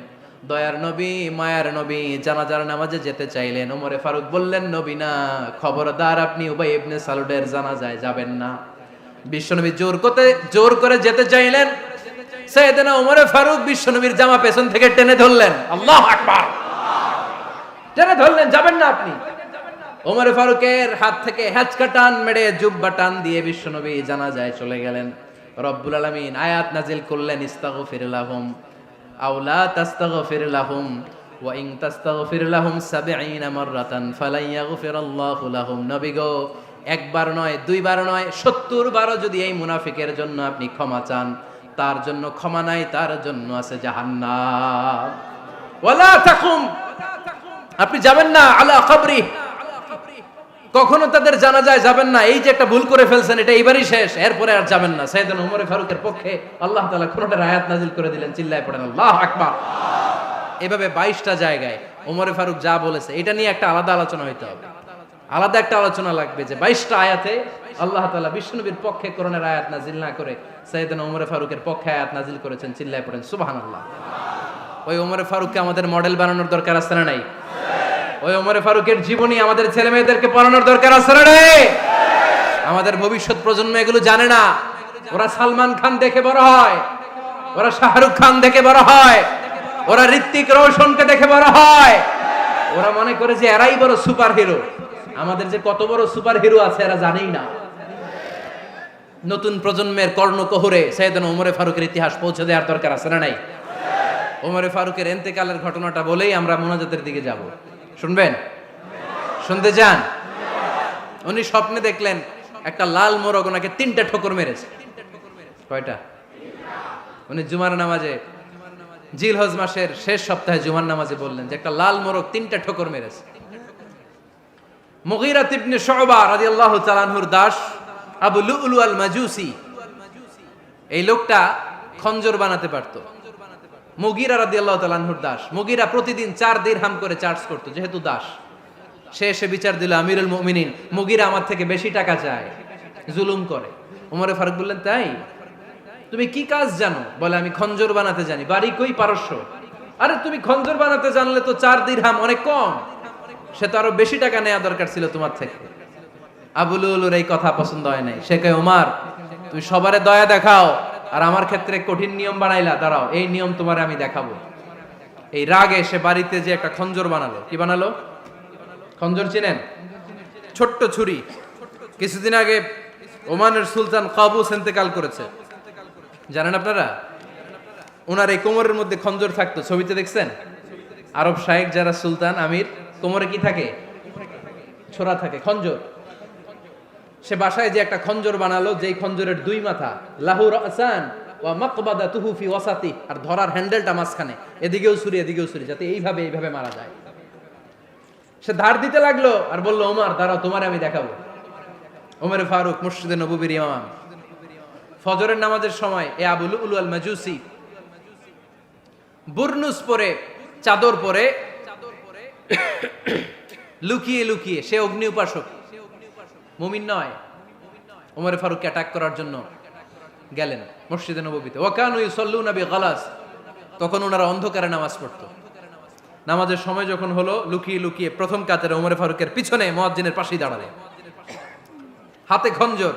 দয়ার নবী মায়ার নবী জানাজার নামাজে যেতে চাইলেন। ওমরে ফারুক বললেন, নবী না, খবরদার আপনি উবাই ইবনে সালুলের জানাজায় যাবেন না। বিশ্বনবী জোর করে যেতে চাইলেন। সাইয়েদনা ওমরে ফারুক বিশ্বনবীর জামা পেছন থেকে টেনে ধরলেন। আল্লাহু আকবার। টেনে ধরলেন, যাবেন না আপনি। ওমরে ফারুকের হাত থেকে হ্যাচকা টান মেরে জুব্বা টান দিয়ে বিশ্বনবী জানাজায় চলে গেলেন। রব্বুল আলামিন আয়াত নাজিল করলেন, ইস্তাগফির লাহুম আও লা তাস্তাগফির লাহুম ওয়া ইন তাস্তাগফির লাহুম ৭০ মাররাতান ফালান ইয়াগফিরাল্লাহু লাহুম। নবী গো, একবার নয়, দুইবার নয়, ৭০ বারও যদি এই মুনাফিকের জন্য আপনি ক্ষমা চান, তার জন্য ক্ষমা নাই, তার জন্য আছে জাহান্নাম। ওয়ালা তাকুম, আপনি যাবেন না আলা কবরি, কখনো তাদের জানাজায় যাবেন না। এই যে একটা ভুল করে ফেলছেন, এটা এইবারই শেষ, এরপরে আর যাবেন না। সাইয়েদনা ওমরে ফারুকের পক্ষে আল্লাহ তাআলা কোরআনের আয়াত নাজিল করে দিলেন। চিল্লায় পড়েন আল্লাহু আকবার। এভাবে 22টা জায়গায় ওমরে ফারুক যা বলেছে, এটা নিয়ে একটা আলাদা আলোচনা হইতে হবে, আলাদা একটা আলোচনা লাগবে যে 22টা আয়াতে আল্লাহ তাআলা বিশ্বনবীর পক্ষে কোরআনের আয়াত নাজিল না করে সাইয়েদনা ওমরে ফারুকের পক্ষে আয়াত নাজিল করেছেন। চিল্লায় পড়েন সুবহানাল্লাহ। ওই ওমরে ফারুককে আমাদের মডেল বানানোর দরকার আছে না নাই? ওই ওমরে ফারুকের জীবনী আমাদের ছেলে মেয়েদেরকে পড়ানোর দরকার আছে না নাই? আমাদের ভবিষ্যৎ প্রজন্ম এগুলো জানে না। ওরা সালমান খান দেখে বড় হয়, ওরা শাহরুখ খান দেখে বড় হয়, ওরা ঋত্বিক রোশনকে দেখে বড় হয়, ওরা মনে করে যে এরাই বড় সুপার হিরো। আমাদের যে কত বড় সুপার হিরো আছে এরা জানেই না। নতুন প্রজন্মের কর্ণকোহরে সাইয়েদনা ওমরে ফারুকের ইতিহাস পৌঁছে দেওয়ার দরকার আছে না নাই? ওমরে ফারুকের ইন্তেকালের ঘটনাটা বলেই আমরা মুনাজাতের দিকে যাব। শুনবেন? শুনতে চান? উনি স্বপ্নে দেখলেন একটা লাল মোরগ ওনাকে 3টা ঠোকর মেরেছে। কয়টা? উনি জুমার নামাজে, জিলহজ মাসের শেষ সপ্তাহে জুমার নামাজে বললেন যে একটা লাল মোরগ 3টা ঠোকর মেরেছে। মুগীরা ইবনে শুবা রাদিয়াল্লাহু তাআলা আনহুর দাস আবু লুলু আল মাজুসি, এই লোকটা খঞ্জর বানাতে পারতো। মুগীরা রাদিয়াল্লাহু তাআলা আনহুর দাস। মুগীরা প্রতিদিন 4 দিরহাম করে চার্জ করতো, যেহেতু দাস। সে এসে বিচার দিল, আমিরুল মুমিনিন, মুগীরা আমার থেকে বেশি টাকা চায়, জুলুম করে। ওমরে ফারুক বললেন, তাই? তুমি কি কাজ জানো? বলে, আমি খঞ্জর বানাতে জানি। বাড়ি কই? পারস্য। আরে তুমি খঞ্জর বানাতে জানলে তো 4 দিরহাম অনেক কম, সে তো আরো বেশি টাকা নেওয়া দরকার ছিল তোমার থেকে। আবু লুলুর এই কথা পছন্দ হয় নাই। সে কয়, ওমর তুমি সবারে দয়া দেখাও, আর আমার ক্ষেত্রে কঠিন নিয়ম বানাইলা, দাঁড়াও এই নিয়ম তোমারে আমি দেখাবো। এই রাগে সে বাড়িতে যে একটা খঞ্জর বানালো। কি বানালো? খঞ্জর চিনেন? ছোট্ট ছুরি। কিছুদিন আগে ওমানের সুলতান কাবুস ইন্তেকাল করেছে, জানেন আপনারা? ওনার এই কোমরের মধ্যে খঞ্জর থাকতো, ছবিতে দেখছেন? আরব শায়েখ যারা সুলতান আমির, কোমরে কি থাকে? ছোরা থাকে, খঞ্জর। সে বাসায় যে একটা খঞ্জর বানালো, যেই খঞ্জরের দুই মাথা, লাহু রাসান ওয়া মাকবাদাতুহু ফি ওয়াসাতি, আর ধরার হ্যান্ডেলটা মাঝখানে, এদিকেও ছুরি এদিকেও ছুরি, যাতে এইভাবে এইভাবে মারা যায়। সে ধার দিতে লাগলো আর বলল, ওমর দাঁড়াও, তোমারে আমি দেখাবো। ওমরে ফারুক মসজিদে নববীর ইমাম, ফজরের নামাজের সময় এ আবু লুলু আল মাজুসি বুরনুস পরে, চাদর পরে, লুকিয়ে লুকিয়ে, সে অগ্নি উপাসক, মুমিন নয়। ওমরে ফারুককে অ্যাটাক করার জন্য গেলেন মসজিদে নববীতে। ওয়াকানু ইউসাল্লুনা বিগালাস, তখন ওনারা অন্ধকারে নামাজ পড়তো। নামাজের সময় যখন হলো, লুকিয়ে লুকিয়ে প্রথম কাতারে ওমরে ফারুকের পিছনে মুয়াজ্জিনের পাশেই দাঁড়ালেন, হাতে খঞ্জর।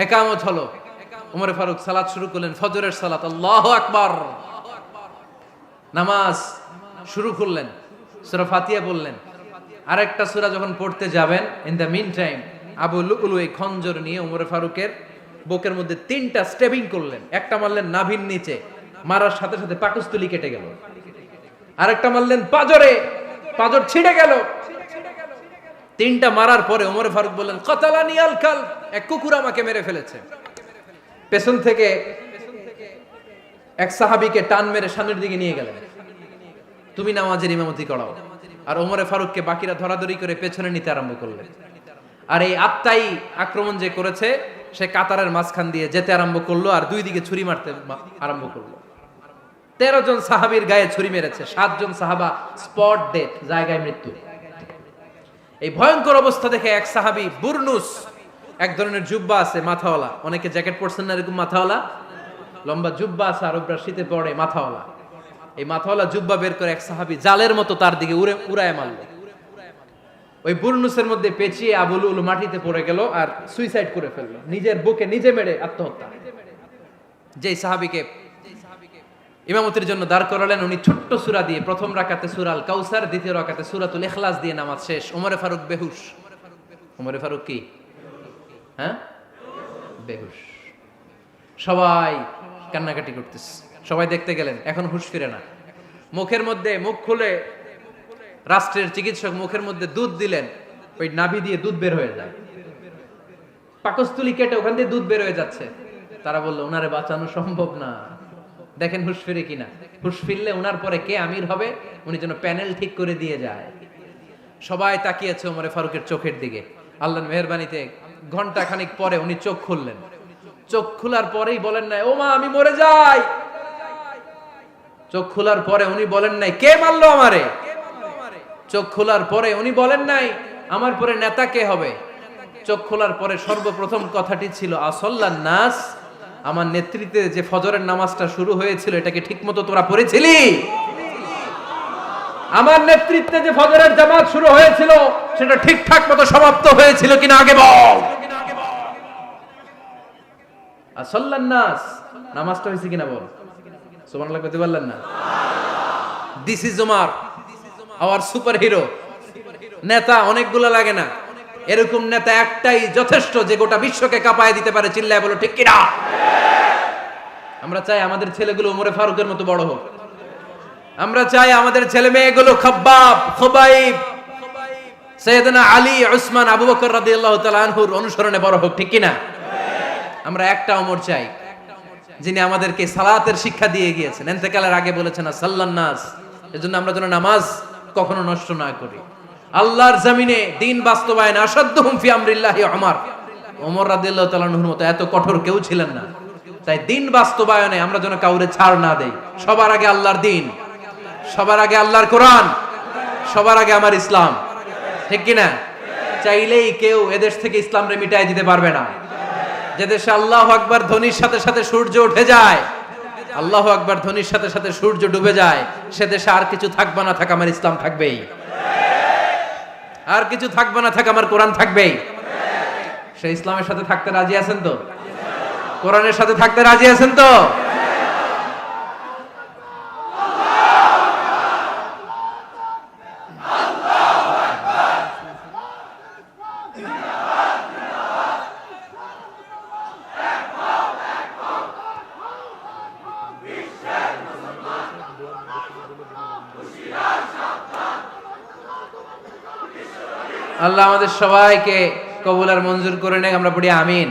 একামত হলো, ওমরে ফারুক সালাত শুরু করলেন, ফজরের সালাত, আল্লাহু আকবার। নামাজ শুরু করলেন, সূরা ফাতিহা বললেন। আরেকটা সূরা যখন পড়তে যাবেন, in the meantime Abu Lulu এই খঞ্জর নিয়ে ওমরে ফারুকের বুকের মধ্যে 3টা স্টেবিং করলেন। একটা মারলেন নাভির নিচে, মারার সাথে সাথে পাকস্থলী কেটে গেল। আরেকটা মারলেন পাজরে, পাজর ছিঁড়ে গেল। 3টা মারার পরে ওমরে ফারুক বললেন, কাতালানি আল কালব, এক কুকুর আমাকে মেরে ফেলেছে। পেছন থেকে এক সাহাবীকে টান মেরে সামনের দিকে নিয়ে গেলেন, তুমি নামাজের ইমামতি করাও। আর ওমরে ফারুককে বাকিরা ধরাধরি করে পেছনে নিতে আরম্ভ করলেন। আর এই আত্মাই আক্রমণ যে করেছে, সে কাতারের মাঝখান দিয়ে যেতে আরম্ভ করলো আর দুই দিকে ছুরি মারতে আরম্ভ করলো। 13 জন সাহাবীর গায়ে ছুরি মেরেছে, 7 জন সাহাবা স্পট ডেথ, জায়গায় মৃত্যু। এই ভয়ঙ্কর অবস্থা দেখে এক সাহাবী বুরনুস, এক ধরনের জুব্বা আছে মাথাওয়ালা, অনেকে জ্যাকেট পরছেন না এরকম মাথাওয়ালা, লম্বা জুব্বা আছে, আরবরা শীতে পরে মাথাওয়ালা। এই মাথাওয়ালা জুব্বা বের করে এক সাহাবী জালের মতো তার দিকে উড়ায় মারল। ওই বুরনুসের মধ্যে পেঁচিয়ে আবু লুলু মাটিতে পড়ে গেল আর সুইসাইড করে ফেললো, নিজের বুকে নিজে মেরে আত্মহত্যা। যেই সাহাবীকে ইমামতির জন্য দাঁড় করালেন, উনি ছোট্ট সূরা দিয়ে, প্রথম রাকাতে সূরা আল কাউসার, দ্বিতীয় রাকাতে সূরাতুল ইখলাস দিয়ে নামাজ শেষ। ওমরে ফারুক বেহুশ। ওমরে ফারুক কি? হ্যাঁ, বেহুশ। সবাই কান্নাকাটি করতেছে, সবাই দেখতে গেলেন, এখন হুঁশ ফিরে না। মুখের মধ্যে, মুখ খুলে রাষ্ট্রের চিকিৎসক মুখের মধ্যে দুধ দিলেন, ওই নাভি দিয়ে দুধ বের হয়ে যায়, পাকস্থলী কেটে ওখান দিয়ে দুধ বের হয়ে যাচ্ছে। তারা বললো, ওনারে বাঁচানো সম্ভব না, দেখেন হুঁশ ফিরে কিনা। হুঁশ ফিরলে ওনার পরে কে আমির হবে, উনি যেন প্যানেল ঠিক করে দিয়ে যায়। সবাই তাকিয়েছে ওমরে ফারুকের চোখের দিকে। আল্লাহর মেহেরবানিতে ঘন্টা খানিক পরে উনি চোখ খুললেন। চোখ খোলার পরেই বলেন নাই, ও মা আমি মরে যাই। চোখ খোলার পরে উনি বলেন নাই, কে মারলো আমারে। চোখ খোলার পরে উনি বলেন নাই, আমার পরে নেতা কে হবে। চোখ খোলার পরে সর্বপ্রথম কথাটি ছিল, আসল্লান নাস, আমার নেতৃত্বে যে ফজরের নামাজটা শুরু হয়েছিল, এটাকে ঠিকমতো তোরা পড়েছিলি? আমার নেতৃত্বে যে ফজরের জামাত শুরু হয়েছিল, সেটা ঠিকঠাক মতো সমাপ্ত হয়েছিল কিনা আগে বল। আসল্লান নাস, নামাজটা হয়েছে কিনা বল। সুবহানাল্লাহ কইতে পারলেন না? This is Omar, hour super hero. নেতা অনেকগুলো লাগে না, এরকম নেতা একটাই যথেষ্ট, যে গোটা বিশ্বকে কাঁপায় দিতে পারে। চিল্লায় বলো ঠিক কিনা? আমরা চাই আমাদের ছেলেগুলো ওমরে ফারুকের মতো বড় হোক। আমরা চাই আমাদের ছেলে মেয়েগুলো খাব্বাব, খুবাইব, সাইয়েদনা আলী, উসমান, আবু বকর রাদিয়াল্লাহু তাআলা আনহুর অনুসরণে বড় হোক, ঠিক কিনা? আমরা একটা ওমর চাই, যিনি আমাদেরকে সালাতের শিক্ষা দিয়ে গিয়েছেন, ইন্তেকালের আগে বলেছেন সাল্লান নাস। এজন্য আমরা যেন নামাজ কখনো নষ্ট না করি। আল্লাহর জমিনে দিন বাস্তবায়ন আসাদ্দুহুম ফি আমরিল্লাহি ওমর। ওমর রাদিয়াল্লাহু তাআলা আনহুর মতো এত কঠোর কেউ ছিলেন না। তাই দিন বাস্তবায়নে আমরা যেন কাউরে ছাড় না দেই। সবার আগে আল্লাহর দিন, সবার আগে আল্লাহর কোরআন, সবার আগে আমার ইসলাম, ঠিক কিনা? চাইলেই কেউ এদেশ থেকে ইসলামরে মিটাই দিতে পারবে না। যে দেশে আল্লাহু আকবার ধ্বনির সাথে সাথে সূর্য উঠে যায়, আল্লাহু আকবার ধ্বনির সাথে সাথে সূর্য ডুবে যায়, সে দেশে আর কিছু থাকবে না থাক, আমার ইসলাম থাকবেই। আর কিছু থাকবে না থাক, আমার কোরআন থাকবেই। সে ইসলামের সাথে থাকতে রাজি আছেন তো? কোরআনের সাথে থাকতে রাজি আছেন তো? আল্লাহ আমাদের সবাইকে কবুল আর মঞ্জুর করে নেক, আমরা পড়ি আমিন।